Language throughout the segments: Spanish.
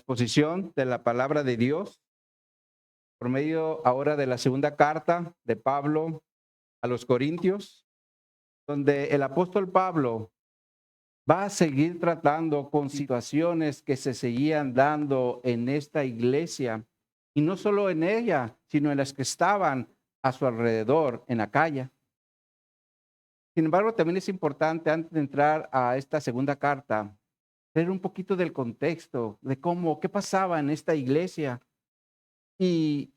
exposición de la palabra de Dios por medio ahora de la segunda carta de Pablo a los Corintios, donde el apóstol Pablo va a seguir tratando con situaciones que se seguían dando en esta iglesia, y no solo en ella, sino en las que estaban a su alrededor en Acaya. Sin embargo, también es importante, antes de entrar a esta segunda carta, ver un poquito del contexto, de qué pasaba en esta iglesia. Y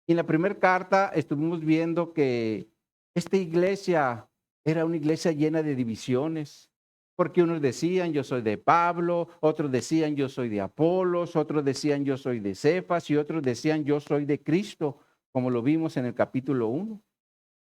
en la primera carta estuvimos viendo que esta iglesia era una iglesia llena de divisiones, porque unos decían yo soy de Pablo, otros decían yo soy de Apolos, otros decían yo soy de Cefas y otros decían yo soy de Cristo, como lo vimos en el capítulo 1.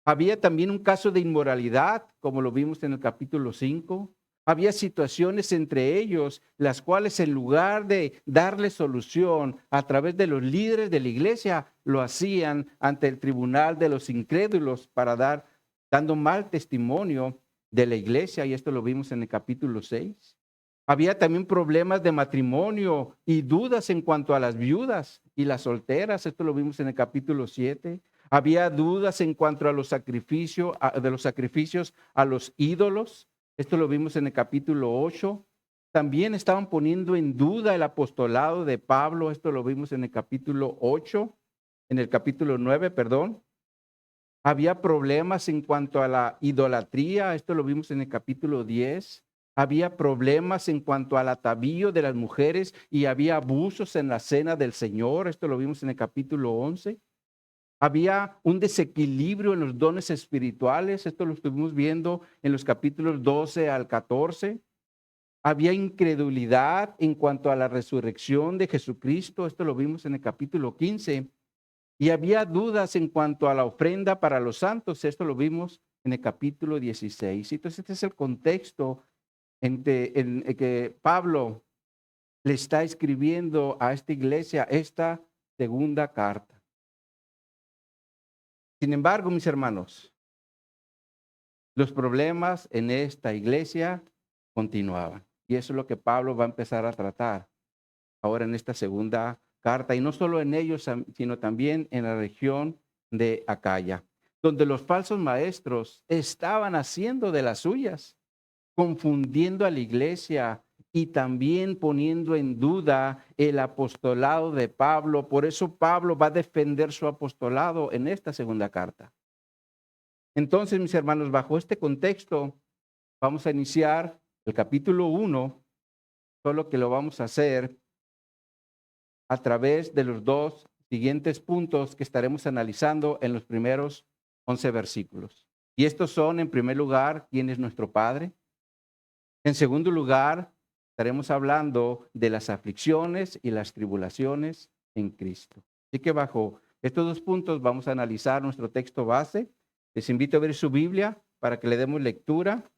Había también un caso de inmoralidad, como lo vimos en el capítulo 5. Había situaciones entre ellos, las cuales en lugar de darle solución a través de los líderes de la iglesia, lo hacían ante el tribunal de los incrédulos para dando mal testimonio de la iglesia, y esto lo vimos en el capítulo 6. Había también problemas de matrimonio y dudas en cuanto a las viudas y las solteras, esto lo vimos en el capítulo 7. Había dudas en cuanto a los sacrificios, de los sacrificios a los ídolos. Esto lo vimos en el capítulo 8. También estaban poniendo en duda el apostolado de Pablo. Esto lo vimos en el capítulo 8, en el capítulo 9, perdón. Había problemas en cuanto a la idolatría. Esto lo vimos en el capítulo 10. Había problemas en cuanto al atavío de las mujeres y había abusos en la cena del Señor. Esto lo vimos en el capítulo 11. Había un desequilibrio en los dones espirituales. Esto lo estuvimos viendo en los capítulos 12 al 14. Había incredulidad en cuanto a la resurrección de Jesucristo. Esto lo vimos en el capítulo 15. Y había dudas en cuanto a la ofrenda para los santos. Esto lo vimos en el capítulo 16. Entonces, este es el contexto en el que Pablo le está escribiendo a esta iglesia esta segunda carta. Sin embargo, mis hermanos, los problemas en esta iglesia continuaban. Y eso es lo que Pablo va a empezar a tratar ahora en esta segunda carta. Y no solo en ellos, sino también en la región de Acaya, donde los falsos maestros estaban haciendo de las suyas, confundiendo a la iglesia y también poniendo en duda el apostolado de Pablo. Por eso Pablo va a defender su apostolado en esta segunda carta. Entonces, mis hermanos, bajo este contexto, vamos a iniciar el capítulo 1, solo que lo vamos a hacer a través de los dos siguientes puntos que estaremos analizando en los primeros 11 versículos. Y estos son, en primer lugar, quién es nuestro Padre. En segundo lugar, estaremos hablando de las aflicciones y las tribulaciones en Cristo. Así que bajo estos dos puntos vamos a analizar nuestro texto base. Les invito a ver su Biblia para que le demos lectura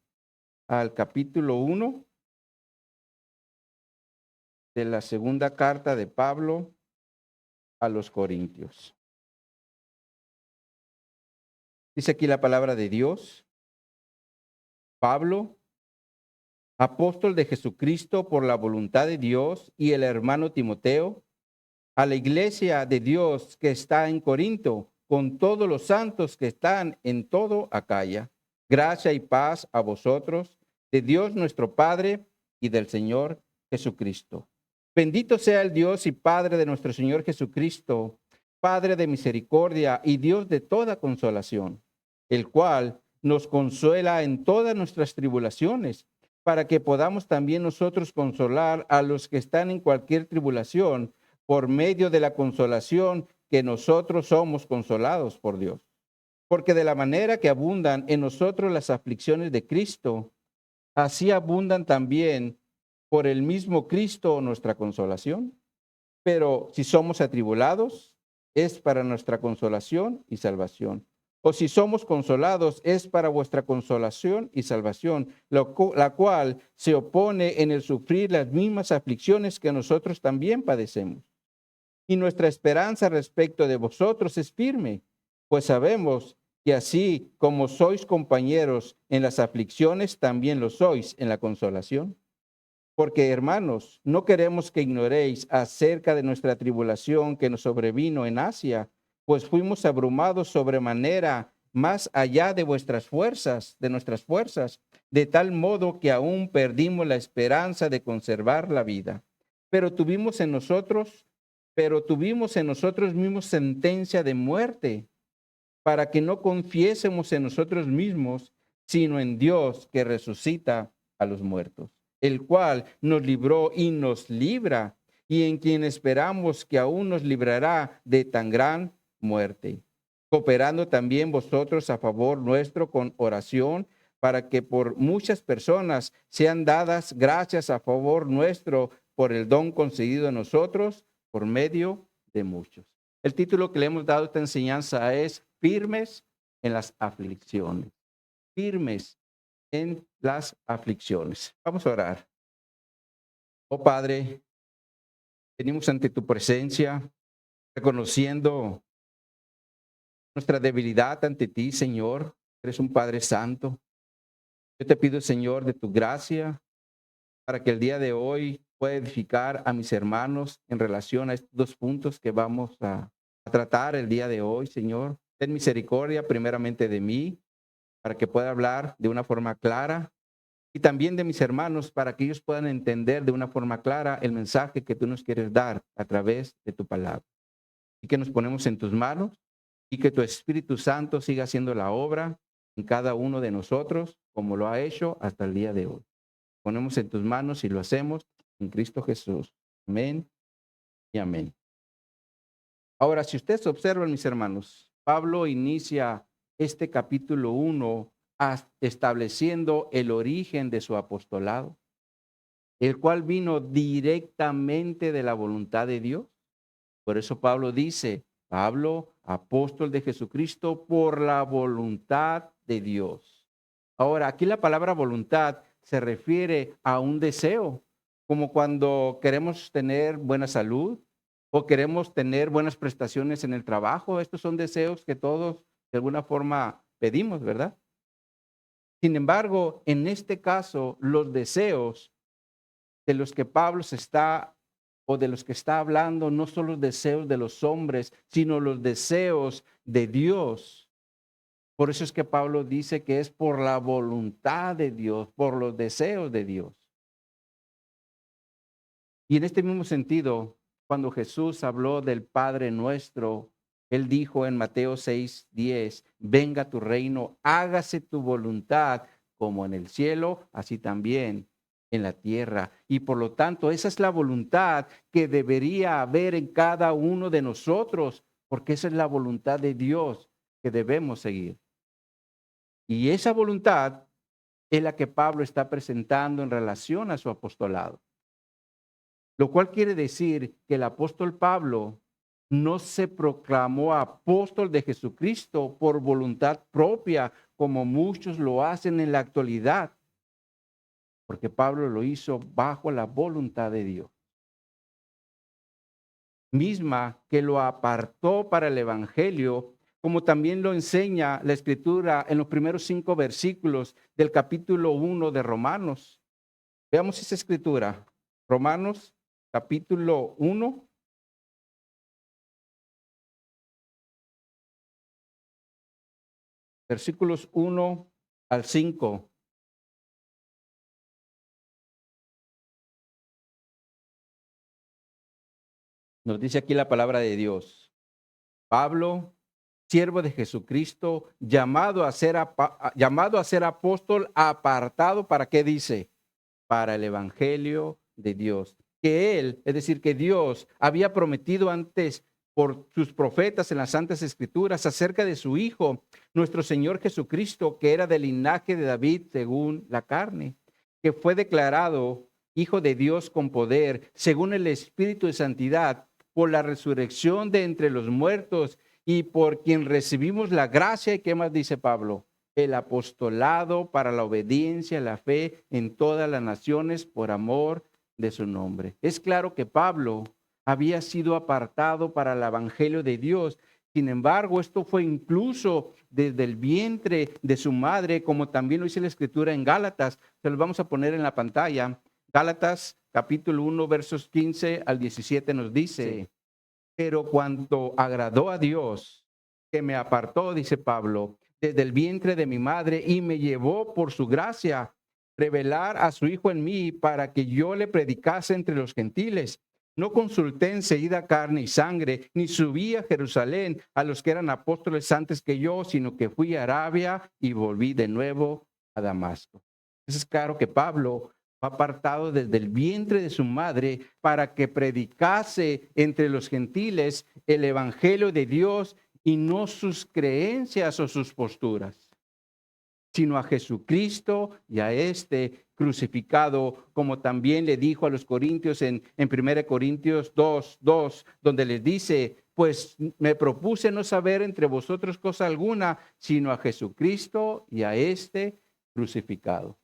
al capítulo 1 de la segunda carta de Pablo a los Corintios. Dice aquí la palabra de Dios. Pablo, apóstol de Jesucristo por la voluntad de Dios, y el hermano Timoteo, a la iglesia de Dios que está en Corinto, con todos los santos que están en todo Acaya. Gracia y paz a vosotros, de Dios nuestro Padre y del Señor Jesucristo. Bendito sea el Dios y Padre de nuestro Señor Jesucristo, Padre de misericordia y Dios de toda consolación, el cual nos consuela en todas nuestras tribulaciones, para que podamos también nosotros consolar a los que están en cualquier tribulación, por medio de la consolación que nosotros somos consolados por Dios. Porque de la manera que abundan en nosotros las aflicciones de Cristo, así abundan también por el mismo Cristo nuestra consolación. Pero si somos atribulados, es para nuestra consolación y salvación. O si somos consolados, es para vuestra consolación y salvación, la cual se opone en el sufrir las mismas aflicciones que nosotros también padecemos. Y nuestra esperanza respecto de vosotros es firme, pues sabemos que así como sois compañeros en las aflicciones, también lo sois en la consolación. Porque, hermanos, no queremos que ignoréis acerca de nuestra tribulación que nos sobrevino en Asia, pues fuimos abrumados sobremanera más allá de nuestras fuerzas, de tal modo que aún perdimos la esperanza de conservar la vida. Pero tuvimos en nosotros mismos sentencia de muerte, para que no confiésemos en nosotros mismos, sino en Dios que resucita a los muertos, el cual nos libró y nos libra, y en quien esperamos que aún nos librará de tan gran muerte, cooperando también vosotros a favor nuestro con oración, para que por muchas personas sean dadas gracias a favor nuestro por el don concedido a nosotros por medio de muchos. El título que le hemos dado a esta enseñanza es Firmes en las aflicciones. Firmes en las aflicciones. Vamos a orar. Oh Padre, venimos ante tu presencia, reconociendo nuestra debilidad ante ti, Señor. Eres un Padre Santo. Yo te pido, Señor, de tu gracia, para que el día de hoy pueda edificar a mis hermanos en relación a estos dos puntos que vamos a tratar el día de hoy, Señor. Ten misericordia primeramente de mí, para que pueda hablar de una forma clara, y también de mis hermanos, para que ellos puedan entender de una forma clara el mensaje que tú nos quieres dar a través de tu palabra. Y que nos ponemos en tus manos, y que tu Espíritu Santo siga haciendo la obra en cada uno de nosotros, como lo ha hecho hasta el día de hoy. Ponemos en tus manos y lo hacemos en Cristo Jesús. Amén y amén. Ahora, si ustedes observan, mis hermanos, Pablo inicia este capítulo 1 estableciendo el origen de su apostolado, el cual vino directamente de la voluntad de Dios. Por eso Pablo dice, Pablo, apóstol de Jesucristo, por la voluntad de Dios. Ahora, aquí la palabra voluntad se refiere a un deseo, como cuando queremos tener buena salud o queremos tener buenas prestaciones en el trabajo. Estos son deseos que todos de alguna forma pedimos, ¿verdad? Sin embargo, en este caso, los deseos de los que Pablo de los que está hablando, no son los deseos de los hombres, sino los deseos de Dios. Por eso es que Pablo dice que es por la voluntad de Dios, por los deseos de Dios. Y en este mismo sentido, cuando Jesús habló del Padre nuestro, él dijo en Mateo 6:10, venga tu reino, hágase tu voluntad como en el cielo, así también en la tierra. Y por lo tanto, esa es la voluntad que debería haber en cada uno de nosotros, porque esa es la voluntad de Dios que debemos seguir. Y esa voluntad es la que Pablo está presentando en relación a su apostolado. Lo cual quiere decir que el apóstol Pablo no se proclamó apóstol de Jesucristo por voluntad propia, como muchos lo hacen en la actualidad, porque Pablo lo hizo bajo la voluntad de Dios, misma que lo apartó para el evangelio, como también lo enseña la Escritura en los primeros 5 versículos del capítulo 1 de Romanos. Veamos esa Escritura. Romanos capítulo 1. Versículos 1 al 5. Nos dice aquí la palabra de Dios. Pablo, siervo de Jesucristo, llamado a ser apóstol, apartado, ¿para qué dice? Para el evangelio de Dios. Que él, es decir, que Dios había prometido antes por sus profetas en las Santas Escrituras acerca de su Hijo, nuestro Señor Jesucristo, que era del linaje de David según la carne, que fue declarado Hijo de Dios con poder, según el Espíritu de Santidad, por la resurrección de entre los muertos y por quien recibimos la gracia. ¿Y qué más dice Pablo? El apostolado para la obediencia, la fe en todas las naciones por amor de su nombre. Es claro que Pablo había sido apartado para el evangelio de Dios. Sin embargo, esto fue incluso desde el vientre de su madre, como también lo dice la Escritura en Gálatas. Se los vamos a poner en la pantalla. Gálatas capítulo 1, versos 15 al 17 nos dice, pero cuanto agradó a Dios, que me apartó, dice Pablo, desde el vientre de mi madre y me llevó por su gracia, revelar a su Hijo en mí para que yo le predicase entre los gentiles. No consulté enseguida carne y sangre, ni subí a Jerusalén a los que eran apóstoles antes que yo, sino que fui a Arabia y volví de nuevo a Damasco. Es claro que Pablo fue apartado desde el vientre de su madre para que predicase entre los gentiles el evangelio de Dios y no sus creencias o sus posturas, sino a Jesucristo y a este crucificado, como también le dijo a los corintios en 1 Corintios 2:2, donde les dice, pues me propuse no saber entre vosotros cosa alguna, sino a Jesucristo y a este crucificado.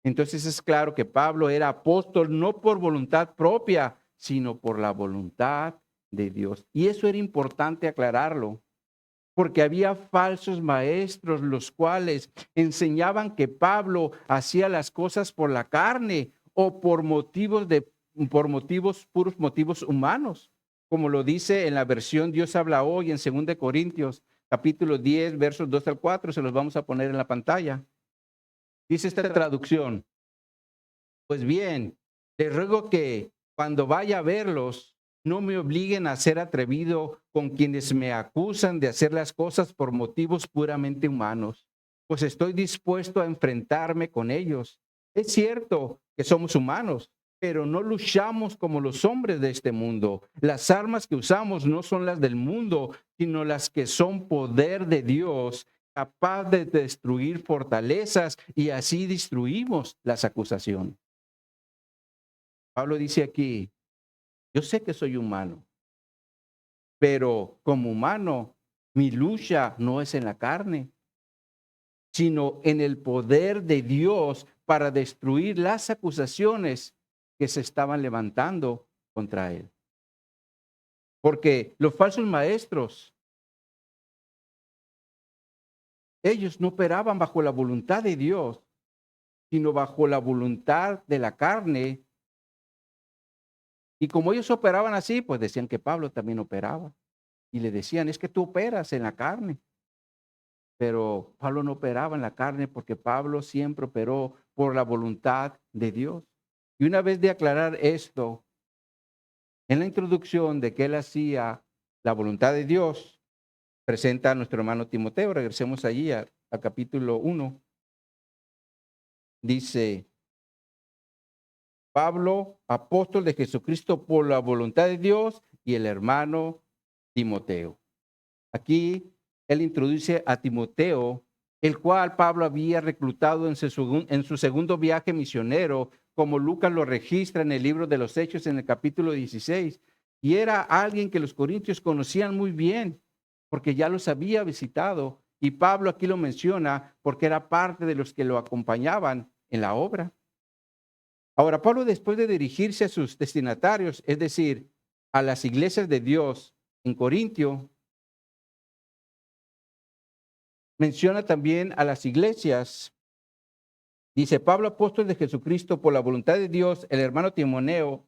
Entonces es claro que Pablo era apóstol no por voluntad propia, sino por la voluntad de Dios. Y eso era importante aclararlo, porque había falsos maestros los cuales enseñaban que Pablo hacía las cosas por la carne o por puros motivos humanos, como lo dice en la versión Dios habla hoy en 2 Corintios, capítulo 10, versos 2 al 4, se los vamos a poner en la pantalla. Dice esta traducción: pues bien, les ruego que cuando vaya a verlos, no me obliguen a ser atrevido con quienes me acusan de hacer las cosas por motivos puramente humanos, pues estoy dispuesto a enfrentarme con ellos. Es cierto que somos humanos, pero no luchamos como los hombres de este mundo. Las armas que usamos no son las del mundo, sino las que son poder de Dios, capaz de destruir fortalezas, y así destruimos las acusaciones. Pablo dice aquí, yo sé que soy humano, pero como humano, mi lucha no es en la carne, sino en el poder de Dios para destruir las acusaciones que se estaban levantando contra él. Porque los falsos maestros, ellos no operaban bajo la voluntad de Dios, sino bajo la voluntad de la carne. Y como ellos operaban así, pues decían que Pablo también operaba. Y le decían, es que tú operas en la carne. Pero Pablo no operaba en la carne porque Pablo siempre operó por la voluntad de Dios. Y una vez de aclarar esto, en la introducción de que él hacía la voluntad de Dios, presenta a nuestro hermano Timoteo. Regresemos allí a capítulo 1. Dice, Pablo, apóstol de Jesucristo por la voluntad de Dios, y el hermano Timoteo. Aquí él introduce a Timoteo, el cual Pablo había reclutado en su segundo viaje misionero, como Lucas lo registra en el libro de los Hechos en el capítulo 16. Y era alguien que los corintios conocían muy bien, porque ya los había visitado. Y Pablo aquí lo menciona porque era parte de los que lo acompañaban en la obra. Ahora, Pablo, después de dirigirse a sus destinatarios, es decir, a las iglesias de Dios en Corintio, menciona también a las iglesias. Dice, Pablo, apóstol de Jesucristo, por la voluntad de Dios, el hermano Timoteo,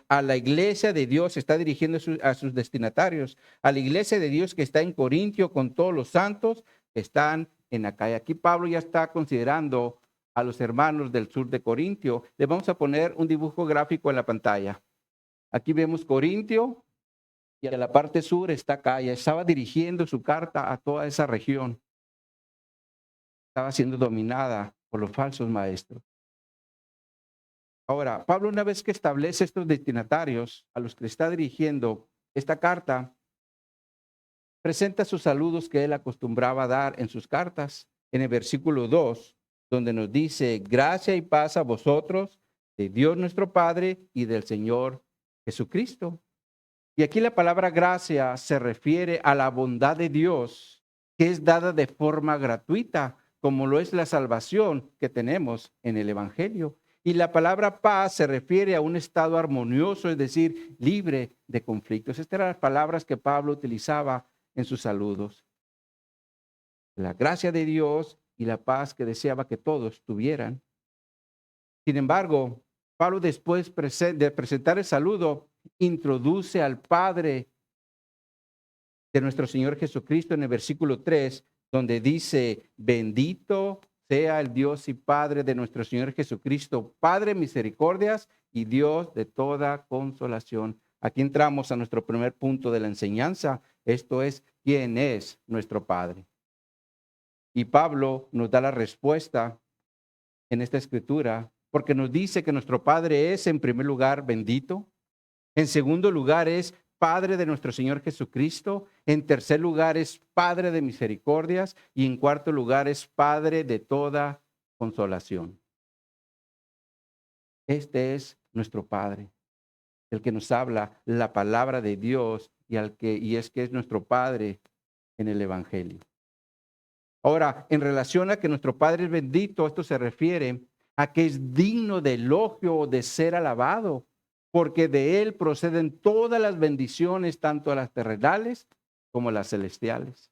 a la iglesia de Dios, está dirigiendo a sus destinatarios, a la iglesia de Dios que está en Corintio con todos los santos que están en Acaya. Aquí Pablo ya está considerando a los hermanos del sur de Corintio. Le vamos a poner un dibujo gráfico en la pantalla. Aquí vemos Corintio y a la parte sur está Acaya. Estaba dirigiendo su carta a toda esa región. Estaba siendo dominada por los falsos maestros. Ahora, Pablo, una vez que establece estos destinatarios a los que está dirigiendo esta carta, presenta sus saludos que él acostumbraba a dar en sus cartas, en el versículo 2, donde nos dice, gracia y paz a vosotros, de Dios nuestro Padre y del Señor Jesucristo. Y aquí la palabra gracia se refiere a la bondad de Dios, que es dada de forma gratuita, como lo es la salvación que tenemos en el Evangelio. Y la palabra paz se refiere a un estado armonioso, es decir, libre de conflictos. Estas eran las palabras que Pablo utilizaba en sus saludos. La gracia de Dios y la paz que deseaba que todos tuvieran. Sin embargo, Pablo después de presentar el saludo, introduce al Padre de nuestro Señor Jesucristo en el versículo 3, donde dice, bendito sea el Dios y Padre de nuestro Señor Jesucristo, Padre de misericordias y Dios de toda consolación. Aquí entramos a nuestro primer punto de la enseñanza, esto es, ¿quién es nuestro Padre? Y Pablo nos da la respuesta en esta escritura, porque nos dice que nuestro Padre es, en primer lugar, bendito. En segundo lugar, es Padre de nuestro Señor Jesucristo. En tercer lugar, es Padre de misericordias. Y en cuarto lugar, es Padre de toda consolación. Este es nuestro Padre, el que nos habla la palabra de Dios y es que es nuestro Padre en el Evangelio. Ahora, en relación a que nuestro Padre es bendito, esto se refiere a que es digno de elogio o de ser alabado, porque de Él proceden todas las bendiciones, tanto las terrenales como las celestiales.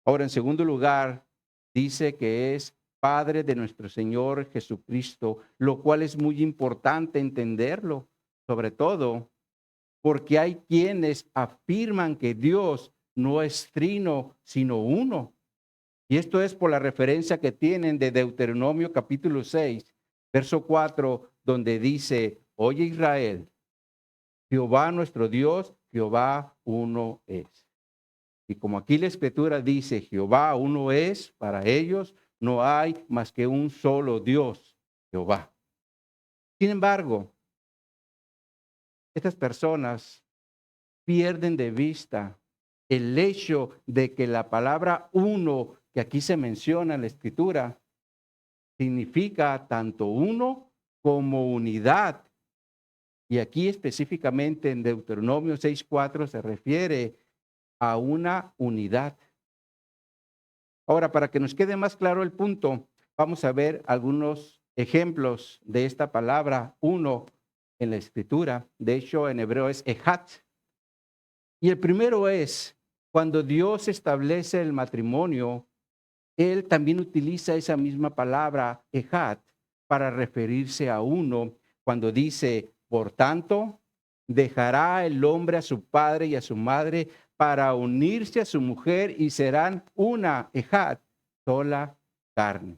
Ahora, en segundo lugar, dice que es Padre de nuestro Señor Jesucristo, lo cual es muy importante entenderlo, sobre todo porque hay quienes afirman que Dios no es trino, sino uno. Y esto es por la referencia que tienen de Deuteronomio capítulo 6, verso 4, donde dice, oye Israel, Jehová nuestro Dios, Jehová uno es. Y como aquí la escritura dice, Jehová uno es, para ellos no hay más que un solo Dios, Jehová. Sin embargo, estas personas pierden de vista el hecho de que la palabra uno que aquí se menciona en la escritura significa tanto uno como unidad. Y aquí específicamente en Deuteronomio 6:4 se refiere a una unidad. Ahora, para que nos quede más claro el punto, vamos a ver algunos ejemplos de esta palabra uno en la escritura. De hecho, en hebreo es ejat. Y el primero es cuando Dios establece el matrimonio, Él también utiliza esa misma palabra ejat para referirse a uno cuando dice, por tanto, dejará el hombre a su padre y a su madre para unirse a su mujer y serán una ejat, sola carne.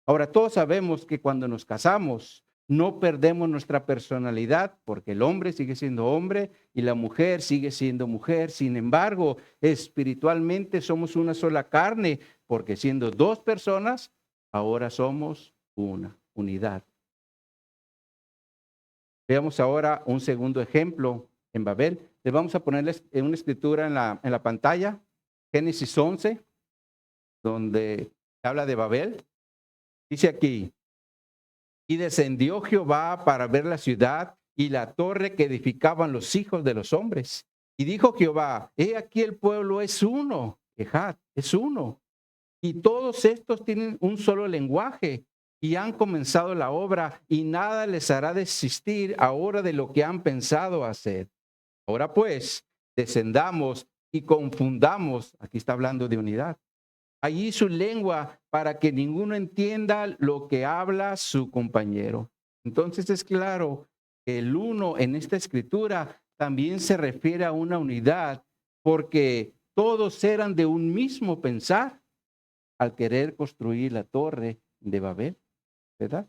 Ahora, todos sabemos que cuando nos casamos, no perdemos nuestra personalidad porque el hombre sigue siendo hombre y la mujer sigue siendo mujer. Sin embargo, espiritualmente somos una sola carne porque siendo dos personas, ahora somos una unidad. Veamos ahora un segundo ejemplo en Babel. Les vamos a ponerles una escritura en la pantalla, Génesis 11, donde habla de Babel. Dice aquí, y descendió Jehová para ver la ciudad y la torre que edificaban los hijos de los hombres. Y dijo Jehová, he aquí el pueblo es uno, Ejat, es uno. Y todos estos tienen un solo lenguaje y han comenzado la obra y nada les hará desistir ahora de lo que han pensado hacer. Ahora pues, descendamos y confundamos, aquí está hablando de unidad, allí su lengua para que ninguno entienda lo que habla su compañero. Entonces es claro que el uno en esta escritura también se refiere a una unidad porque todos eran de un mismo pensar al querer construir la torre de Babel, ¿verdad?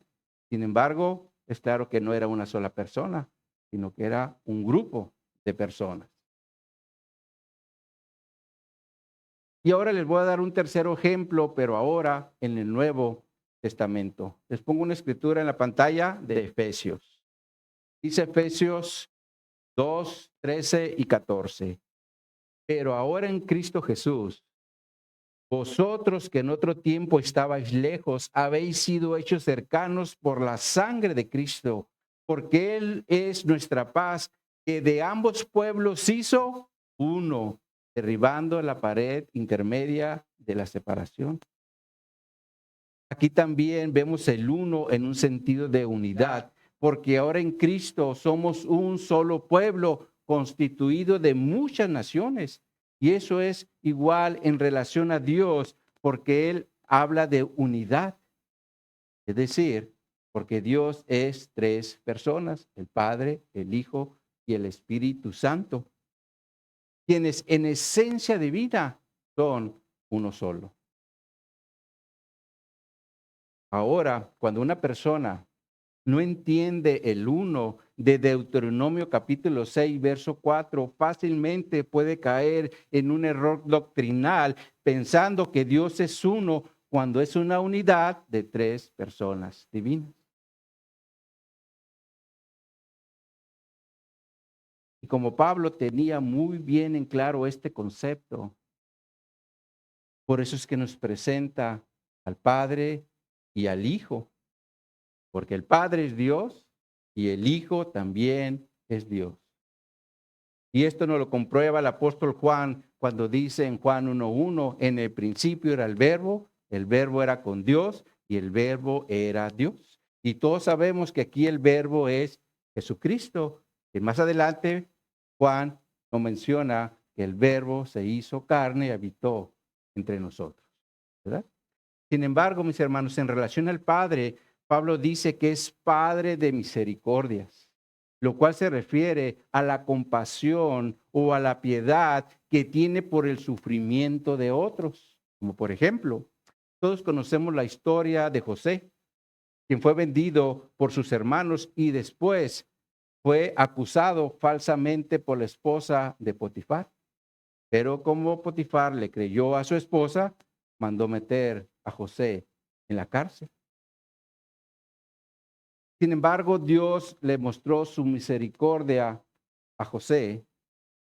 Sin embargo, es claro que no era una sola persona, sino que era un grupo de personas. Y ahora les voy a dar un tercer ejemplo, pero ahora en el Nuevo Testamento. Les pongo una escritura en la pantalla de Efesios. Dice Efesios 2, 13 y 14. Pero ahora en Cristo Jesús, vosotros que en otro tiempo estabais lejos, habéis sido hechos cercanos por la sangre de Cristo, porque Él es nuestra paz, que de ambos pueblos hizo uno, derribando la pared intermedia de la separación. Aquí también vemos el uno en un sentido de unidad, porque ahora en Cristo somos un solo pueblo constituido de muchas naciones. Y eso es igual en relación a Dios, porque Él habla de unidad. Es decir, porque Dios es tres personas, el Padre, el Hijo y el Espíritu Santo, quienes en esencia de vida son uno solo. Ahora, cuando una persona no entiende el uno de Deuteronomio capítulo 6, verso 4, fácilmente puede caer en un error doctrinal pensando que Dios es uno cuando es una unidad de tres personas divinas. Y como Pablo tenía muy bien en claro este concepto, por eso es que nos presenta al Padre y al Hijo, porque el Padre es Dios y el Hijo también es Dios. Y esto nos lo comprueba el apóstol Juan cuando dice en Juan 1:1, en el principio era el verbo era con Dios y el verbo era Dios. Y todos sabemos que aquí el verbo es Jesucristo. Y más adelante Juan nos menciona que el verbo se hizo carne y habitó entre nosotros, ¿verdad? Sin embargo, mis hermanos, en relación al Padre, Pablo dice que es Padre de misericordias, lo cual se refiere a la compasión o a la piedad que tiene por el sufrimiento de otros. Como por ejemplo, todos conocemos la historia de José, quien fue vendido por sus hermanos y después fue acusado falsamente por la esposa de Potifar. Pero como Potifar le creyó a su esposa, mandó meter a José en la cárcel. Sin embargo, Dios le mostró su misericordia a José,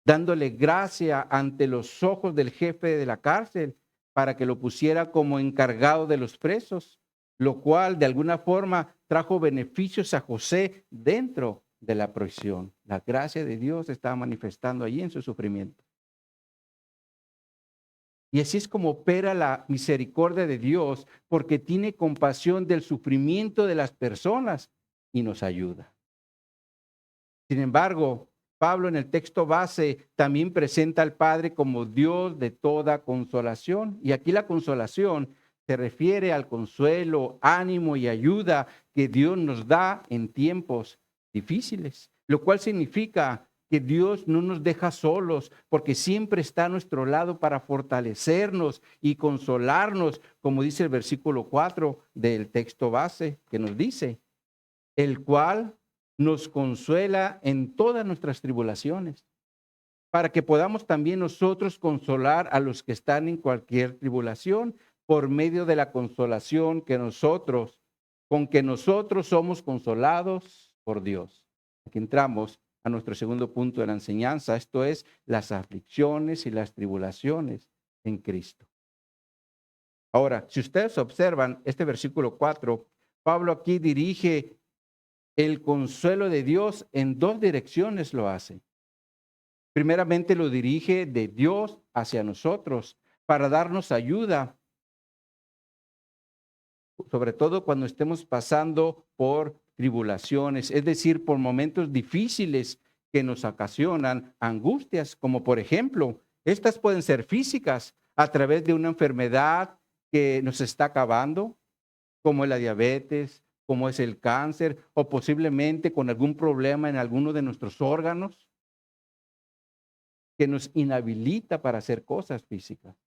dándole gracia ante los ojos del jefe de la cárcel para que lo pusiera como encargado de los presos, lo cual de alguna forma trajo beneficios a José dentro de la prisión. La gracia de Dios estaba manifestando allí en su sufrimiento. Y así es como opera la misericordia de Dios, porque tiene compasión del sufrimiento de las personas y nos ayuda. Sin embargo, Pablo en el texto base también presenta al Padre como Dios de toda consolación. Y aquí la consolación se refiere al consuelo, ánimo y ayuda que Dios nos da en tiempos difíciles, lo cual significa que Dios no nos deja solos, porque siempre está a nuestro lado para fortalecernos y consolarnos, como dice el versículo 4 del texto base, que nos dice, el cual nos consuela en todas nuestras tribulaciones, para que podamos también nosotros consolar a los que están en cualquier tribulación por medio de la consolación con que nosotros somos consolados por Dios. Aquí entramos a nuestro segundo punto de la enseñanza, esto es las aflicciones y las tribulaciones en Cristo. Ahora, si ustedes observan este versículo 4, Pablo aquí dirige el consuelo de Dios en dos direcciones lo hace. Primeramente lo dirige de Dios hacia nosotros para darnos ayuda, sobre todo cuando estemos pasando por tribulaciones, es decir, por momentos difíciles que nos ocasionan angustias, como por ejemplo, estas pueden ser físicas a través de una enfermedad que nos está acabando, como es la diabetes, como es el cáncer, o posiblemente con algún problema en alguno de nuestros órganos que nos inhabilita para hacer cosas físicas.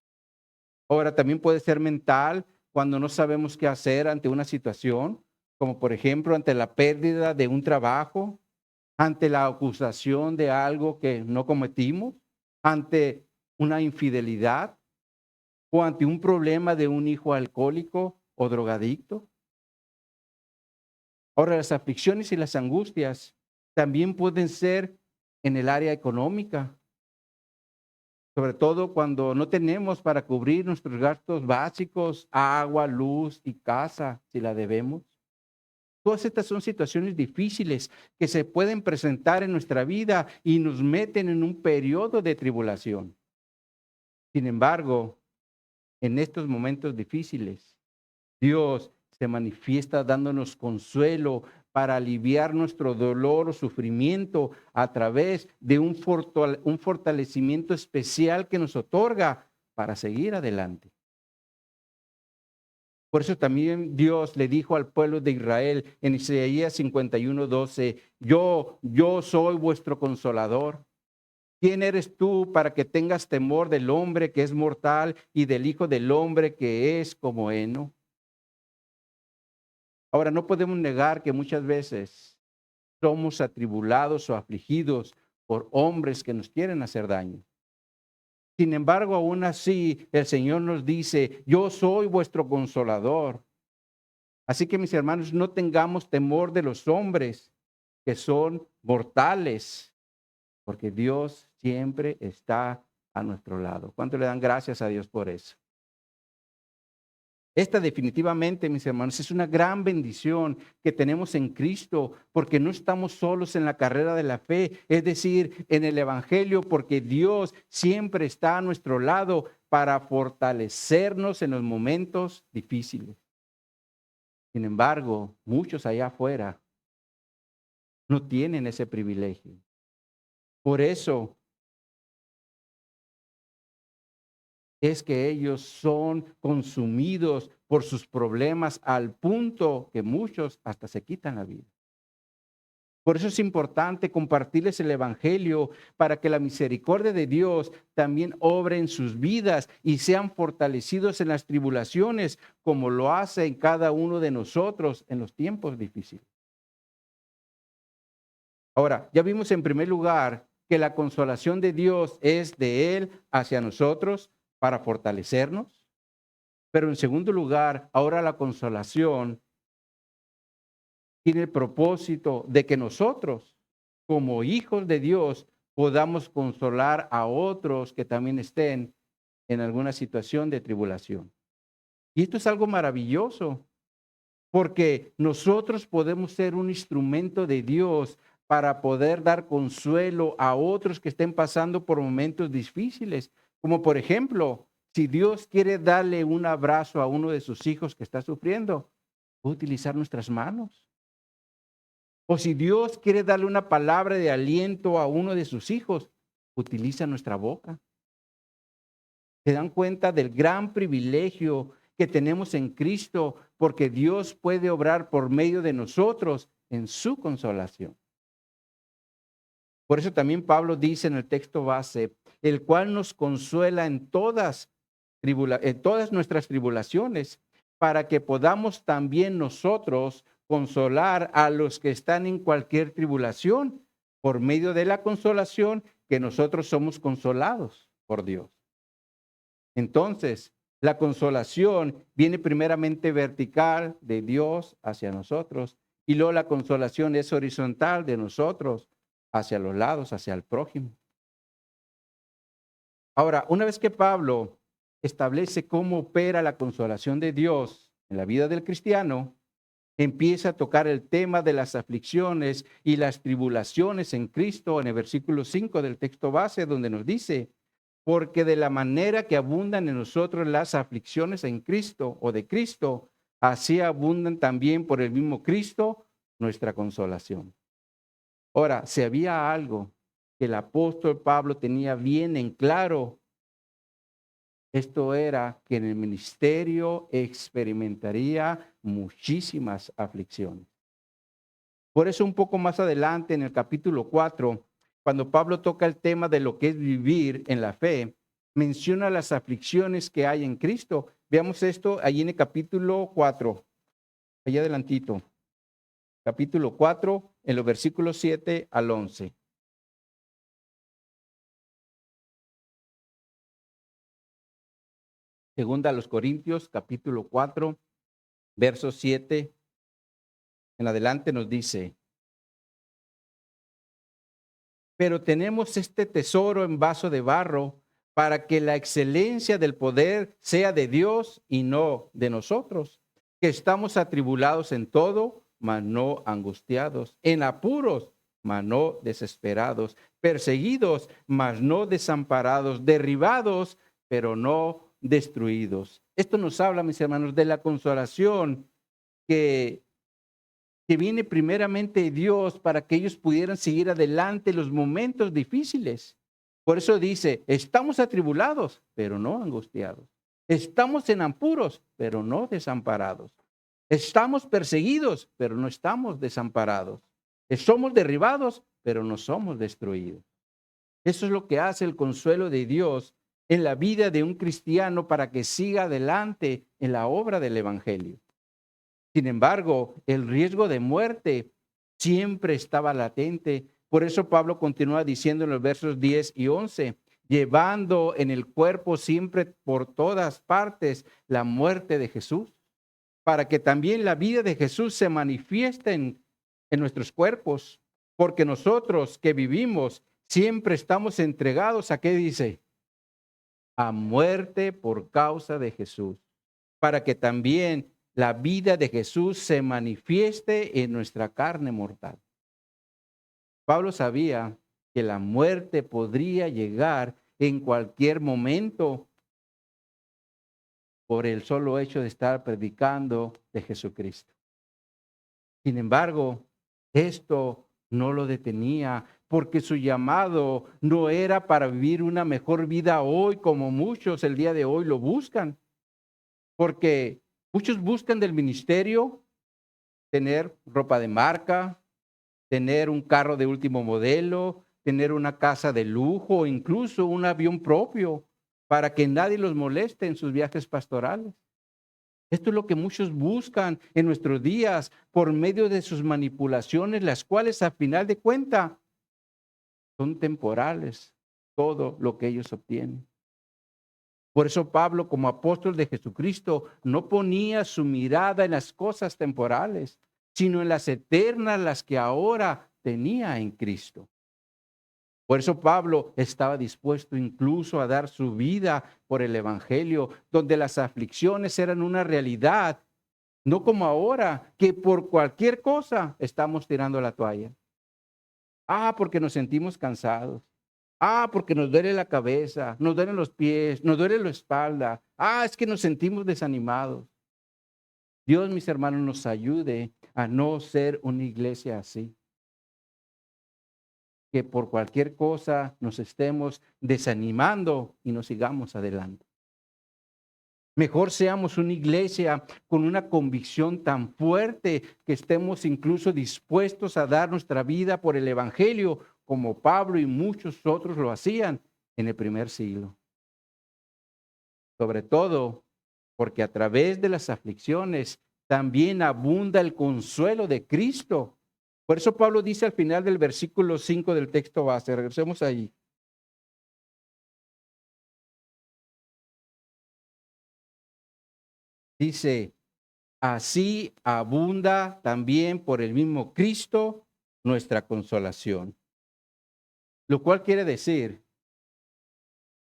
Ahora, también puede ser mental cuando no sabemos qué hacer ante una situación, como por ejemplo ante la pérdida de un trabajo, ante la acusación de algo que no cometimos, ante una infidelidad o ante un problema de un hijo alcohólico o drogadicto. Ahora, las aflicciones y las angustias también pueden ser en el área económica, sobre todo cuando no tenemos para cubrir nuestros gastos básicos, agua, luz y casa, si la debemos. Todas estas son situaciones difíciles que se pueden presentar en nuestra vida y nos meten en un periodo de tribulación. Sin embargo, en estos momentos difíciles, Dios se manifiesta dándonos consuelo para aliviar nuestro dolor o sufrimiento a través de un fortalecimiento especial que nos otorga para seguir adelante. Por eso también Dios le dijo al pueblo de Israel en Isaías 51:12, yo soy vuestro consolador. ¿Quién eres tú para que tengas temor del hombre que es mortal y del hijo del hombre que es como heno? Ahora, no podemos negar que muchas veces somos atribulados o afligidos por hombres que nos quieren hacer daño. Sin embargo, aún así, el Señor nos dice, yo soy vuestro consolador. Así que, mis hermanos, no tengamos temor de los hombres que son mortales, porque Dios siempre está a nuestro lado. ¿Cuánto le dan gracias a Dios por eso? Esta definitivamente, mis hermanos, es una gran bendición que tenemos en Cristo, porque no estamos solos en la carrera de la fe, es decir, en el Evangelio, porque Dios siempre está a nuestro lado para fortalecernos en los momentos difíciles. Sin embargo, muchos allá afuera no tienen ese privilegio. Por eso es que ellos son consumidos por sus problemas al punto que muchos hasta se quitan la vida. Por eso es importante compartirles el Evangelio para que la misericordia de Dios también obre en sus vidas y sean fortalecidos en las tribulaciones, como lo hace en cada uno de nosotros en los tiempos difíciles. Ahora, ya vimos en primer lugar que la consolación de Dios es de Él hacia nosotros para fortalecernos. Pero en segundo lugar, ahora la consolación tiene el propósito de que nosotros, como hijos de Dios, podamos consolar a otros que también estén en alguna situación de tribulación. Y esto es algo maravilloso, porque nosotros podemos ser un instrumento de Dios para poder dar consuelo a otros que estén pasando por momentos difíciles, como por ejemplo, si Dios quiere darle un abrazo a uno de sus hijos que está sufriendo, puede utilizar nuestras manos. O si Dios quiere darle una palabra de aliento a uno de sus hijos, utiliza nuestra boca. ¿Se dan cuenta del gran privilegio que tenemos en Cristo? Porque Dios puede obrar por medio de nosotros en su consolación. Por eso también Pablo dice en el texto base, el cual nos consuela en todas nuestras tribulaciones, para que podamos también nosotros consolar a los que están en cualquier tribulación, por medio de la consolación que nosotros somos consolados por Dios. Entonces, la consolación viene primeramente vertical de Dios hacia nosotros, y luego la consolación es horizontal de nosotros hacia los lados, hacia el prójimo. Ahora, una vez que Pablo establece cómo opera la consolación de Dios en la vida del cristiano, empieza a tocar el tema de las aflicciones y las tribulaciones en Cristo en el versículo 5 del texto base, donde nos dice, porque de la manera que abundan en nosotros las aflicciones en Cristo o de Cristo, así abundan también por el mismo Cristo nuestra consolación. Ahora, si había algo que el apóstol Pablo tenía bien en claro, esto era que en el ministerio experimentaría muchísimas aflicciones. Por eso un poco más adelante en el capítulo 4, cuando Pablo toca el tema de lo que es vivir en la fe, menciona las aflicciones que hay en Cristo. Veamos esto allí en el capítulo 4, allá adelantito. Capítulo 4, en los versículos 7 al 11. Segunda a los Corintios, capítulo 4, verso 7 en adelante nos dice, pero tenemos este tesoro en vaso de barro para que la excelencia del poder sea de Dios y no de nosotros, que estamos atribulados en todo, mas no angustiados, en apuros, mas no desesperados, perseguidos, mas no desamparados, derribados, pero no destruidos. Esto nos habla, mis hermanos, de la consolación que viene primeramente de Dios para que ellos pudieran seguir adelante en los momentos difíciles. Por eso dice, estamos atribulados, pero no angustiados. Estamos en apuros, pero no desamparados. Estamos perseguidos, pero no estamos desamparados. Somos derribados, pero no somos destruidos. Eso es lo que hace el consuelo de Dios en la vida de un cristiano para que siga adelante en la obra del evangelio. Sin embargo, el riesgo de muerte siempre estaba latente. Por eso Pablo continúa diciendo en los versos 10 y 11, llevando en el cuerpo siempre por todas partes la muerte de Jesús, para que también la vida de Jesús se manifieste en nuestros cuerpos, porque nosotros que vivimos siempre estamos entregados a, ¿qué dice? A muerte por causa de Jesús, para que también la vida de Jesús se manifieste en nuestra carne mortal. Pablo sabía que la muerte podría llegar en cualquier momento por el solo hecho de estar predicando de Jesucristo. Sin embargo, esto no lo detenía porque su llamado no era para vivir una mejor vida hoy como muchos el día de hoy lo buscan. Porque muchos buscan del ministerio tener ropa de marca, tener un carro de último modelo, tener una casa de lujo o incluso un avión propio para que nadie los moleste en sus viajes pastorales. Esto es lo que muchos buscan en nuestros días por medio de sus manipulaciones, las cuales a final de cuentas son temporales, todo lo que ellos obtienen. Por eso Pablo, como apóstol de Jesucristo, no ponía su mirada en las cosas temporales, sino en las eternas, las que ahora tenía en Cristo. Por eso Pablo estaba dispuesto incluso a dar su vida por el evangelio, donde las aflicciones eran una realidad, no como ahora, que por cualquier cosa estamos tirando la toalla. Porque nos sentimos cansados. Porque nos duele la cabeza, nos duelen los pies, nos duele la espalda. Es que nos sentimos desanimados. Dios, mis hermanos, nos ayude a no ser una iglesia así. Que por cualquier cosa nos estemos desanimando y nos sigamos adelante. Mejor seamos una iglesia con una convicción tan fuerte que estemos incluso dispuestos a dar nuestra vida por el evangelio, como Pablo y muchos otros lo hacían en el primer siglo. Sobre todo porque a través de las aflicciones también abunda el consuelo de Cristo. Por eso Pablo dice al final del versículo 5 del texto base, regresemos ahí. Dice, así abunda también por el mismo Cristo nuestra consolación. Lo cual quiere decir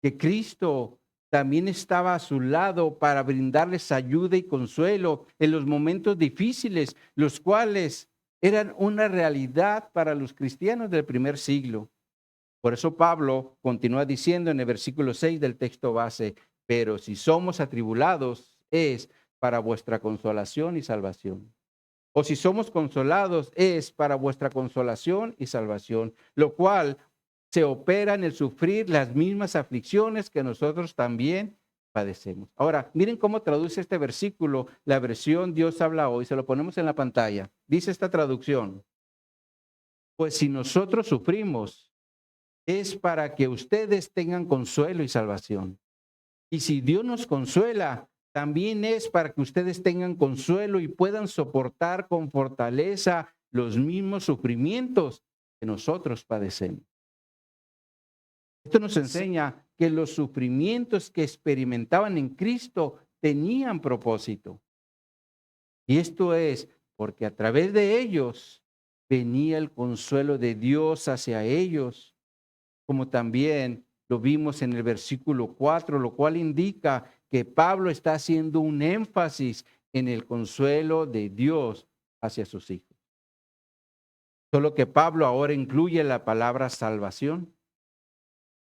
que Cristo también estaba a su lado para brindarles ayuda y consuelo en los momentos difíciles, los cuales eran una realidad para los cristianos del primer siglo. Por eso Pablo continúa diciendo en el versículo 6 del texto base, pero si somos atribulados es para vuestra consolación y salvación. O si somos consolados es para vuestra consolación y salvación, lo cual se opera en el sufrir las mismas aflicciones que nosotros también padecemos. Ahora, miren cómo traduce este versículo la versión Dios habla hoy. Se lo ponemos en la pantalla. Dice esta traducción: pues si nosotros sufrimos, es para que ustedes tengan consuelo y salvación. Y si Dios nos consuela, también es para que ustedes tengan consuelo y puedan soportar con fortaleza los mismos sufrimientos que nosotros padecemos. Esto nos enseña que los sufrimientos que experimentaban en Cristo tenían propósito. Y esto es porque a través de ellos venía el consuelo de Dios hacia ellos, como también lo vimos en el versículo 4, lo cual indica que Pablo está haciendo un énfasis en el consuelo de Dios hacia sus hijos. Solo que Pablo ahora incluye la palabra salvación,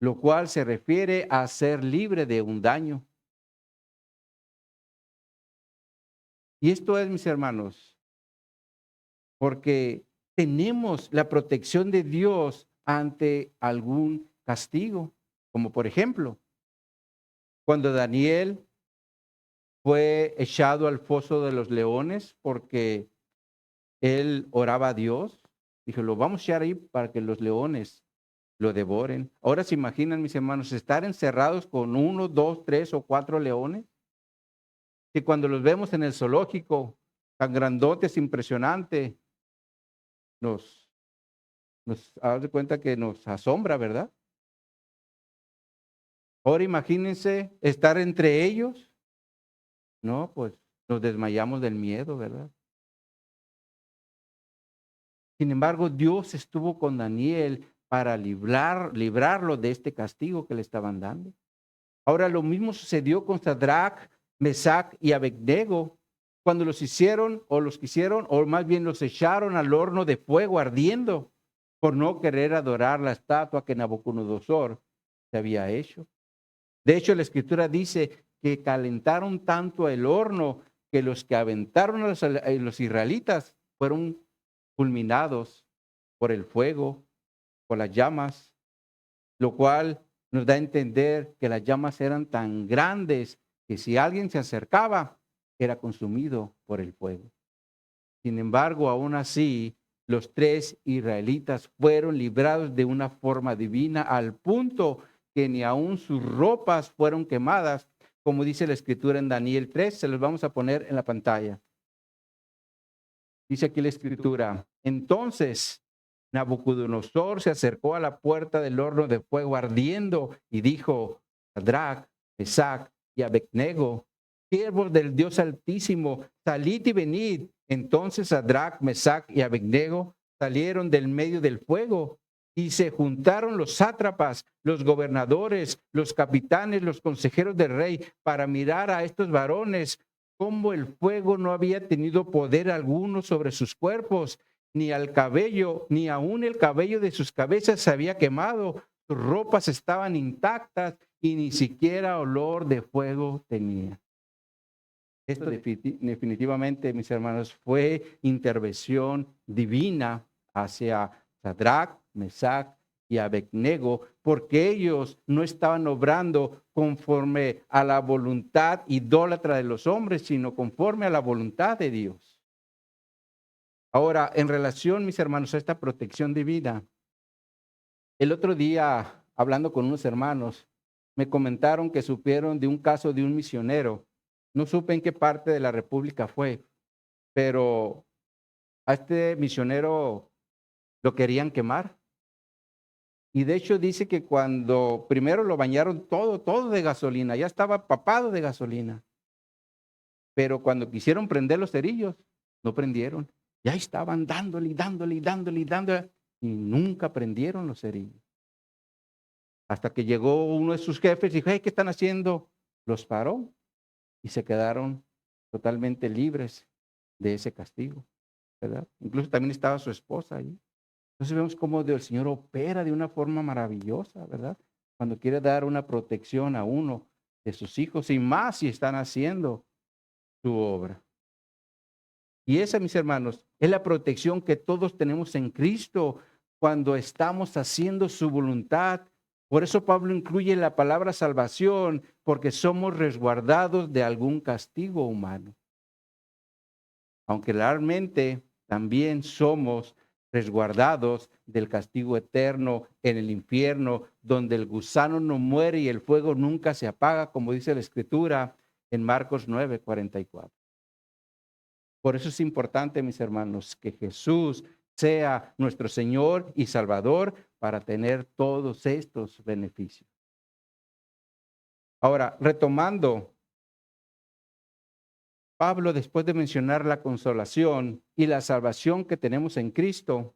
lo cual se refiere a ser libre de un daño. Y esto es, mis hermanos, porque tenemos la protección de Dios ante algún castigo, como por ejemplo, cuando Daniel fue echado al foso de los leones porque él oraba a Dios. Dijo, lo vamos a echar ahí para que los leones lo devoren. Ahora se imaginan, mis hermanos, estar encerrados con 1, 2, 3 o 4 leones. Que cuando los vemos en el zoológico, tan grandotes, impresionante, nos, nos haz de cuenta que nos asombra, ¿verdad? Ahora imagínense estar entre ellos. No, pues nos desmayamos del miedo, ¿verdad? Sin embargo, Dios estuvo con Daniel para librarlo de este castigo que le estaban dando. Ahora, lo mismo sucedió con Sadrach, Mesach y Abednego, cuando los hicieron, o los quisieron, o más bien los echaron al horno de fuego ardiendo, por no querer adorar la estatua que Nabucodonosor se había hecho. De hecho, la Escritura dice que calentaron tanto el horno que los que aventaron a los israelitas fueron fulminados por el fuego, por las llamas, lo cual nos da a entender que las llamas eran tan grandes que si alguien se acercaba, era consumido por el fuego. Sin embargo, aún así, los 3 israelitas fueron librados de una forma divina al punto que ni aún sus ropas fueron quemadas, como dice la Escritura en Daniel 3, se los vamos a poner en la pantalla. Dice aquí la Escritura, entonces Nabucodonosor se acercó a la puerta del horno de fuego ardiendo y dijo, Sadrach, Mesach y Abednego, siervos del Dios Altísimo, salid y venid. Entonces Sadrach, Mesach y Abednego salieron del medio del fuego y se juntaron los sátrapas, los gobernadores, los capitanes, los consejeros del rey para mirar a estos varones cómo el fuego no había tenido poder alguno sobre sus cuerpos, ni al cabello, ni aún el cabello de sus cabezas se había quemado, sus ropas estaban intactas y ni siquiera olor de fuego tenía. Esto definitivamente, mis hermanos, fue intervención divina hacia Sadrach, Mesach y Abednego, porque ellos no estaban obrando conforme a la voluntad idólatra de los hombres, sino conforme a la voluntad de Dios. Ahora, en relación, mis hermanos, a esta protección divina, el otro día, hablando con unos hermanos, me comentaron que supieron de un caso de un misionero. No supe en qué parte de la República fue, pero a este misionero lo querían quemar. Y de hecho dice que cuando primero lo bañaron todo de gasolina, ya estaba empapado de gasolina. Pero cuando quisieron prender los cerillos, no prendieron. Ya estaban dándole y nunca prendieron los cerillos. Hasta que llegó uno de sus jefes y dijo, hey, ¿qué están haciendo? Los paró y se quedaron totalmente libres de ese castigo, ¿verdad? Incluso también estaba su esposa ahí. Entonces vemos cómo el Señor opera de una forma maravillosa, ¿verdad? Cuando quiere dar una protección a uno de sus hijos y más si están haciendo su obra. Y esa, mis hermanos, es la protección que todos tenemos en Cristo cuando estamos haciendo su voluntad. Por eso Pablo incluye la palabra salvación, porque somos resguardados de algún castigo humano. Aunque realmente también somos resguardados del castigo eterno en el infierno, donde el gusano no muere y el fuego nunca se apaga, como dice la Escritura en Marcos 9:44. Por eso es importante, mis hermanos, que Jesús sea nuestro Señor y Salvador para tener todos estos beneficios. Ahora, retomando, Pablo, después de mencionar la consolación y la salvación que tenemos en Cristo,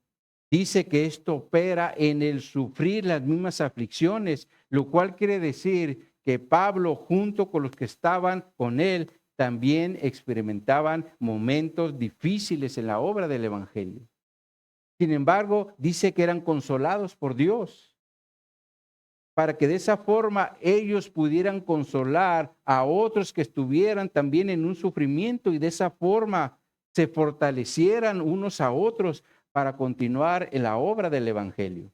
dice que esto opera en el sufrir las mismas aflicciones, lo cual quiere decir que Pablo, junto con los que estaban con él, también experimentaban momentos difíciles en la obra del Evangelio. Sin embargo, dice que eran consolados por Dios, para que de esa forma ellos pudieran consolar a otros que estuvieran también en un sufrimiento y de esa forma se fortalecieran unos a otros para continuar en la obra del Evangelio.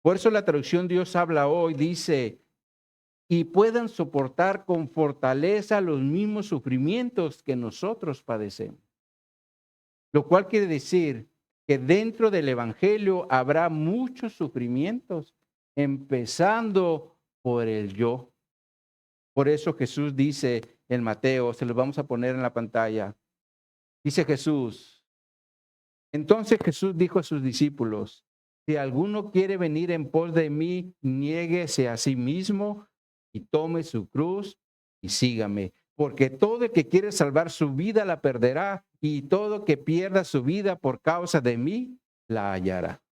Por eso la traducción Dios habla hoy dice, y puedan soportar con fortaleza los mismos sufrimientos que nosotros padecemos. Lo cual quiere decir que dentro del Evangelio habrá muchos sufrimientos, empezando por el yo. Por eso Jesús dice en Mateo, se los vamos a poner en la pantalla, dice Jesús, entonces Jesús dijo a sus discípulos, si alguno quiere venir en pos de mí, niéguese a sí mismo y tome su cruz y sígame. Porque todo el que quiere salvar su vida la perderá, y todo que pierda su vida por causa de mí la hallará.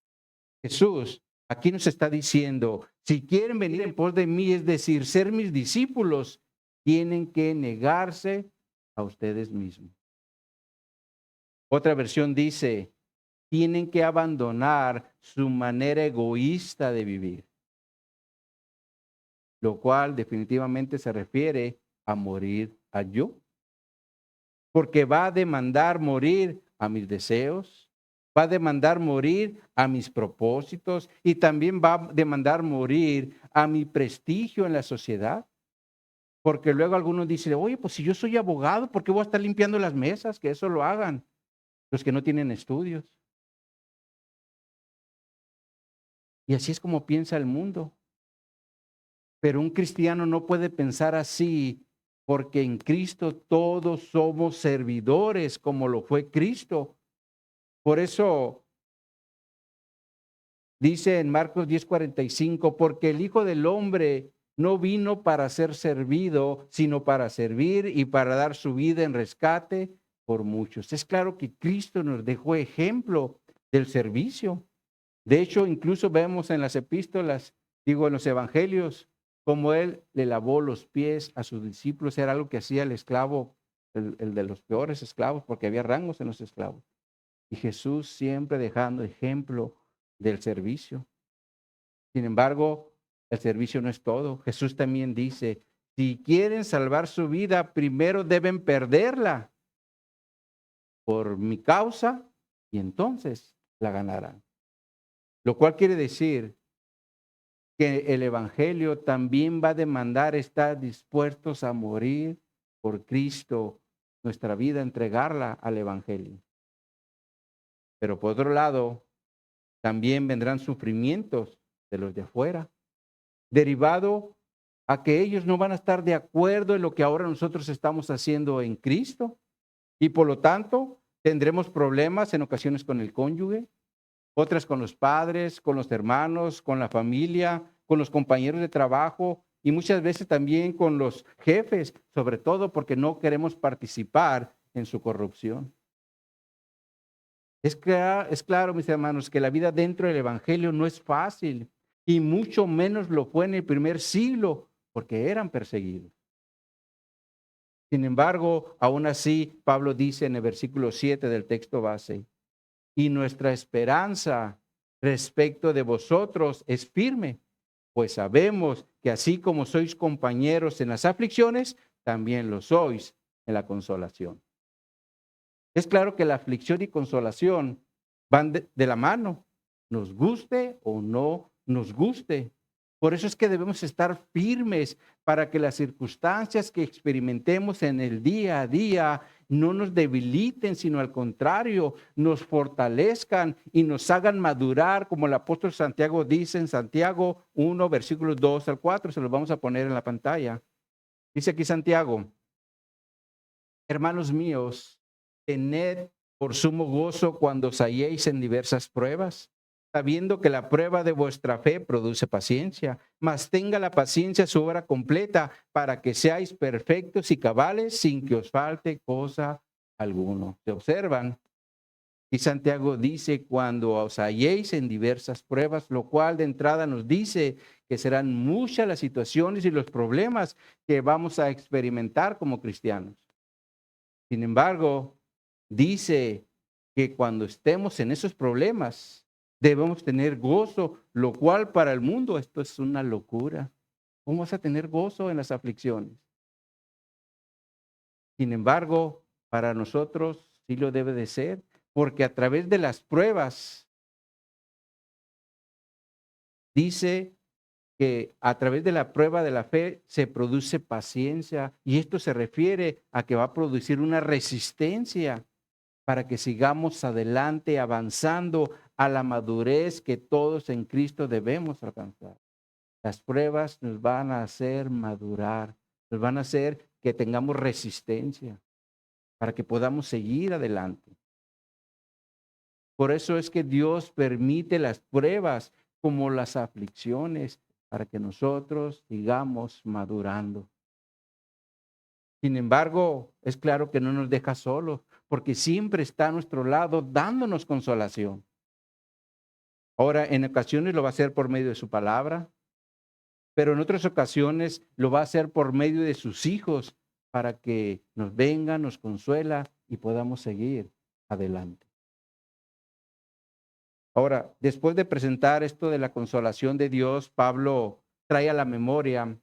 Jesús aquí nos está diciendo, si quieren venir en pos de mí, es decir, ser mis discípulos, tienen que negarse a ustedes mismos. Otra versión dice, tienen que abandonar su manera egoísta de vivir, lo cual definitivamente se refiere a morir a yo, porque va a demandar morir a mis deseos, va a demandar morir a mis propósitos y también va a demandar morir a mi prestigio en la sociedad. Porque luego algunos dicen, oye, pues si yo soy abogado, ¿por qué voy a estar limpiando las mesas? Que eso lo hagan los que no tienen estudios. Y así es como piensa el mundo. Pero un cristiano no puede pensar así, porque en Cristo todos somos servidores como lo fue Cristo. Por eso dice en Marcos 10:45, porque el Hijo del Hombre no vino para ser servido, sino para servir y para dar su vida en rescate por muchos. Es claro que Cristo nos dejó ejemplo del servicio. De hecho, incluso vemos en las epístolas, digo, en los evangelios, como él le lavó los pies a sus discípulos. Era algo que hacía el esclavo, el de los peores esclavos, porque había rangos en los esclavos. Y Jesús siempre dejando ejemplo del servicio. Sin embargo, el servicio no es todo. Jesús también dice, si quieren salvar su vida, primero deben perderla por mi causa y entonces la ganarán. Lo cual quiere decir que el Evangelio también va a demandar estar dispuestos a morir por Cristo, nuestra vida, entregarla al Evangelio. Pero por otro lado, también vendrán sufrimientos de los de afuera, derivado a que ellos no van a estar de acuerdo en lo que ahora nosotros estamos haciendo en Cristo. Y por lo tanto, tendremos problemas en ocasiones con el cónyuge, otras con los padres, con los hermanos, con la familia, con los compañeros de trabajo y muchas veces también con los jefes, sobre todo porque no queremos participar en su corrupción. Es claro, mis hermanos, que la vida dentro del Evangelio no es fácil y mucho menos lo fue en el primer siglo porque eran perseguidos. Sin embargo, aún así, Pablo dice en el versículo 7 del texto base, y nuestra esperanza respecto de vosotros es firme, pues sabemos que así como sois compañeros en las aflicciones, también lo sois en la consolación. Es claro que la aflicción y consolación van de la mano, nos guste o no nos guste. Por eso es que debemos estar firmes para que las circunstancias que experimentemos en el día a día no nos debiliten, sino al contrario, nos fortalezcan y nos hagan madurar, como el apóstol Santiago dice en Santiago 1, versículos 2 al 4, se los vamos a poner en la pantalla. Dice aquí Santiago, hermanos míos, tened por sumo gozo cuando os halléis en diversas pruebas, sabiendo que la prueba de vuestra fe produce paciencia, mas tenga la paciencia su obra completa para que seáis perfectos y cabales sin que os falte cosa alguno. ¿Se observan? Y Santiago dice, cuando os halléis en diversas pruebas, lo cual de entrada nos dice que serán muchas las situaciones y los problemas que vamos a experimentar como cristianos. Sin embargo, dice que cuando estemos en esos problemas, debemos tener gozo, lo cual para el mundo esto es una locura. ¿Cómo vas a tener gozo en las aflicciones? Sin embargo, para nosotros sí lo debe de ser, porque a través de las pruebas, dice que a través de la prueba de la fe se produce paciencia, y esto se refiere a que va a producir una resistencia para que sigamos adelante, avanzando a la madurez que todos en Cristo debemos alcanzar. Las pruebas nos van a hacer madurar, nos van a hacer que tengamos resistencia para que podamos seguir adelante. Por eso es que Dios permite las pruebas como las aflicciones para que nosotros sigamos madurando. Sin embargo, es claro que no nos deja solos, porque siempre está a nuestro lado dándonos consolación. Ahora, en ocasiones lo va a hacer por medio de su palabra, pero en otras ocasiones lo va a hacer por medio de sus hijos para que nos venga, nos consuela y podamos seguir adelante. Ahora, después de presentar esto de la consolación de Dios, Pablo trae a la memoria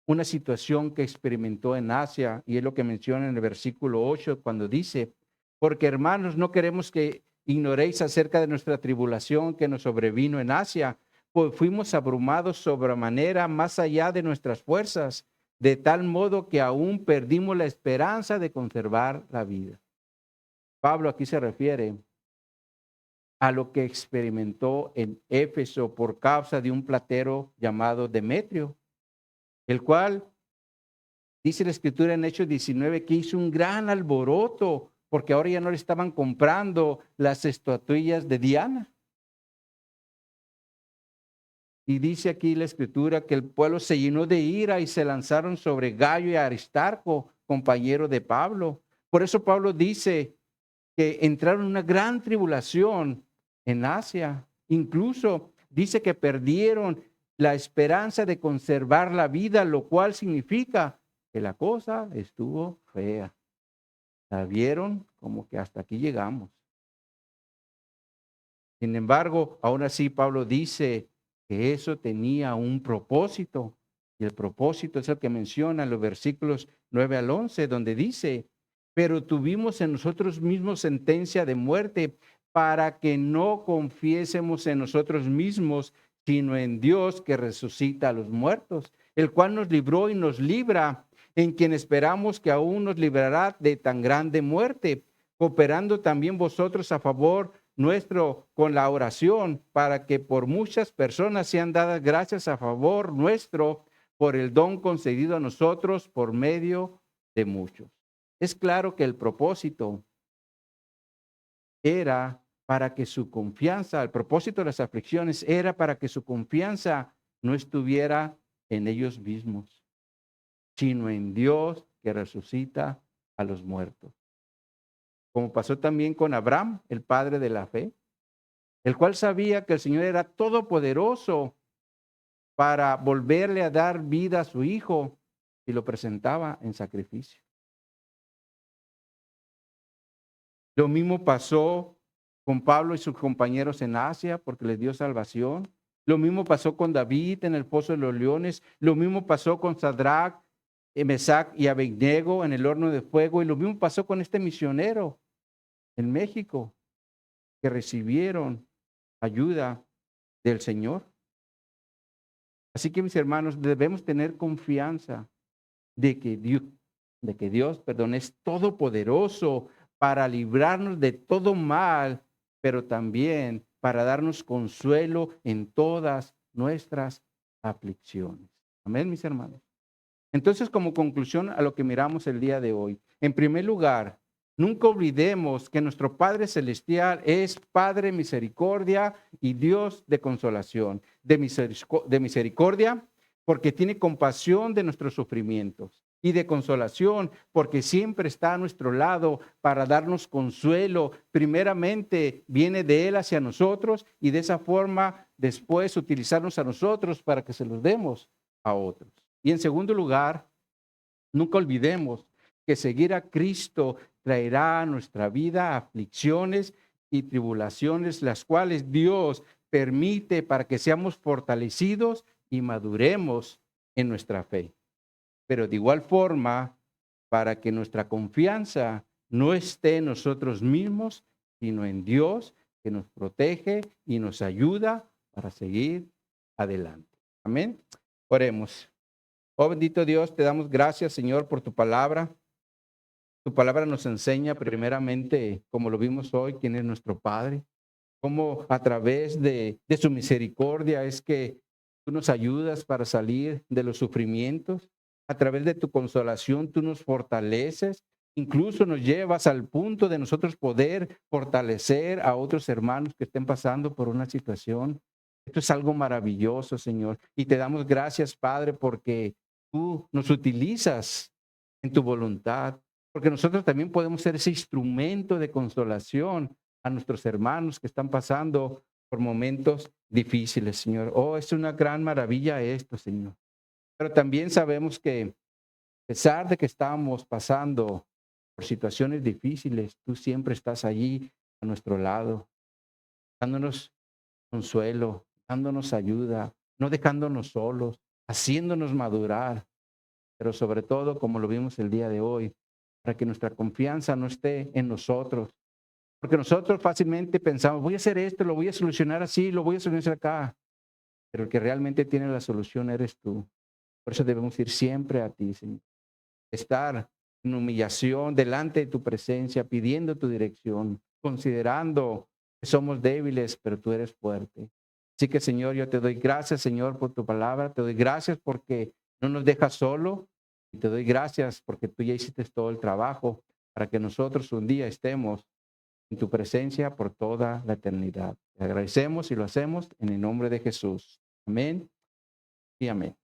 una situación que experimentó en Asia, y es lo que menciona en el versículo 8, cuando dice: porque hermanos, no queremos que ignoréis acerca de nuestra tribulación que nos sobrevino en Asia, pues fuimos abrumados sobremanera más allá de nuestras fuerzas, de tal modo que aún perdimos la esperanza de conservar la vida. Pablo aquí se refiere a lo que experimentó en Éfeso por causa de un platero llamado Demetrio, el cual, dice la escritura en Hechos 19, que hizo un gran alboroto porque ahora ya no le estaban comprando las estatuillas de Diana. Y dice aquí la escritura que el pueblo se llenó de ira y se lanzaron sobre Gallo y Aristarco, compañero de Pablo. Por eso Pablo dice que entraron en una gran tribulación en Asia. Incluso dice que perdieron la esperanza de conservar la vida, lo cual significa que la cosa estuvo fea. La vieron como que hasta aquí llegamos. Sin embargo, aún así Pablo dice que eso tenía un propósito. Y el propósito es el que menciona en los versículos 9 al 11, donde dice: pero tuvimos en nosotros mismos sentencia de muerte para que no confiésemos en nosotros mismos, sino en Dios que resucita a los muertos, el cual nos libró y nos libra, en quien esperamos que aún nos librará de tan grande muerte, cooperando también vosotros a favor nuestro con la oración, para que por muchas personas sean dadas gracias a favor nuestro por el don concedido a nosotros por medio de muchos. Es claro que el propósito era para que su confianza, el propósito de las aflicciones era para que su confianza no estuviera en ellos mismos, sino en Dios que resucita a los muertos. Como pasó también con Abraham, el padre de la fe, el cual sabía que el Señor era todopoderoso para volverle a dar vida a su hijo y lo presentaba en sacrificio. Lo mismo pasó con Pablo y sus compañeros en Asia, porque les dio salvación. Lo mismo pasó con David en el pozo de los leones. Lo mismo pasó con Sadrach, Mesac y Abednego en el horno de fuego. Y lo mismo pasó con este misionero en México, que recibieron ayuda del Señor. Así que, mis hermanos, debemos tener confianza de que Dios, es todopoderoso para librarnos de todo mal, pero también para darnos consuelo en todas nuestras aflicciones. Amén, mis hermanos. Entonces, como conclusión a lo que miramos el día de hoy, en primer lugar, nunca olvidemos que nuestro Padre Celestial es Padre misericordia y Dios de consolación, de misericordia, porque tiene compasión de nuestros sufrimientos, y de consolación, porque siempre está a nuestro lado para darnos consuelo. Primeramente viene de Él hacia nosotros, y de esa forma después utilizarnos a nosotros para que se los demos a otros. Y en segundo lugar, nunca olvidemos que seguir a Cristo traerá a nuestra vida aflicciones y tribulaciones, las cuales Dios permite para que seamos fortalecidos y maduremos en nuestra fe. Pero de igual forma, para que nuestra confianza no esté en nosotros mismos, sino en Dios, que nos protege y nos ayuda para seguir adelante. Amén. Oremos. Oh bendito Dios, te damos gracias, Señor, por tu palabra. Tu palabra nos enseña primeramente, como lo vimos hoy, quién es nuestro Padre, cómo a través de su misericordia es que tú nos ayudas para salir de los sufrimientos. A través de tu consolación tú nos fortaleces, incluso nos llevas al punto de nosotros poder fortalecer a otros hermanos que estén pasando por una situación. Esto es algo maravilloso, Señor. Y te damos gracias, Padre, porque tú nos utilizas en tu voluntad, porque nosotros también podemos ser ese instrumento de consolación a nuestros hermanos que están pasando por momentos difíciles, Señor. Oh, es una gran maravilla esto, Señor. Pero también sabemos que a pesar de que estamos pasando por situaciones difíciles, tú siempre estás allí a nuestro lado, dándonos consuelo, dándonos ayuda, no dejándonos solos, haciéndonos madurar, pero sobre todo, como lo vimos el día de hoy, para que nuestra confianza no esté en nosotros, porque nosotros fácilmente pensamos, voy a hacer esto, lo voy a solucionar así, lo voy a solucionar acá, pero el que realmente tiene la solución eres tú. Por eso debemos ir siempre a ti, Señor. Estar en humillación delante de tu presencia, pidiendo tu dirección, considerando que somos débiles, pero tú eres fuerte. Así que, Señor, yo te doy gracias, Señor, por tu palabra. Te doy gracias porque no nos dejas solo. Y te doy gracias porque tú ya hiciste todo el trabajo para que nosotros un día estemos en tu presencia por toda la eternidad. Te agradecemos y lo hacemos en el nombre de Jesús. Amén y amén.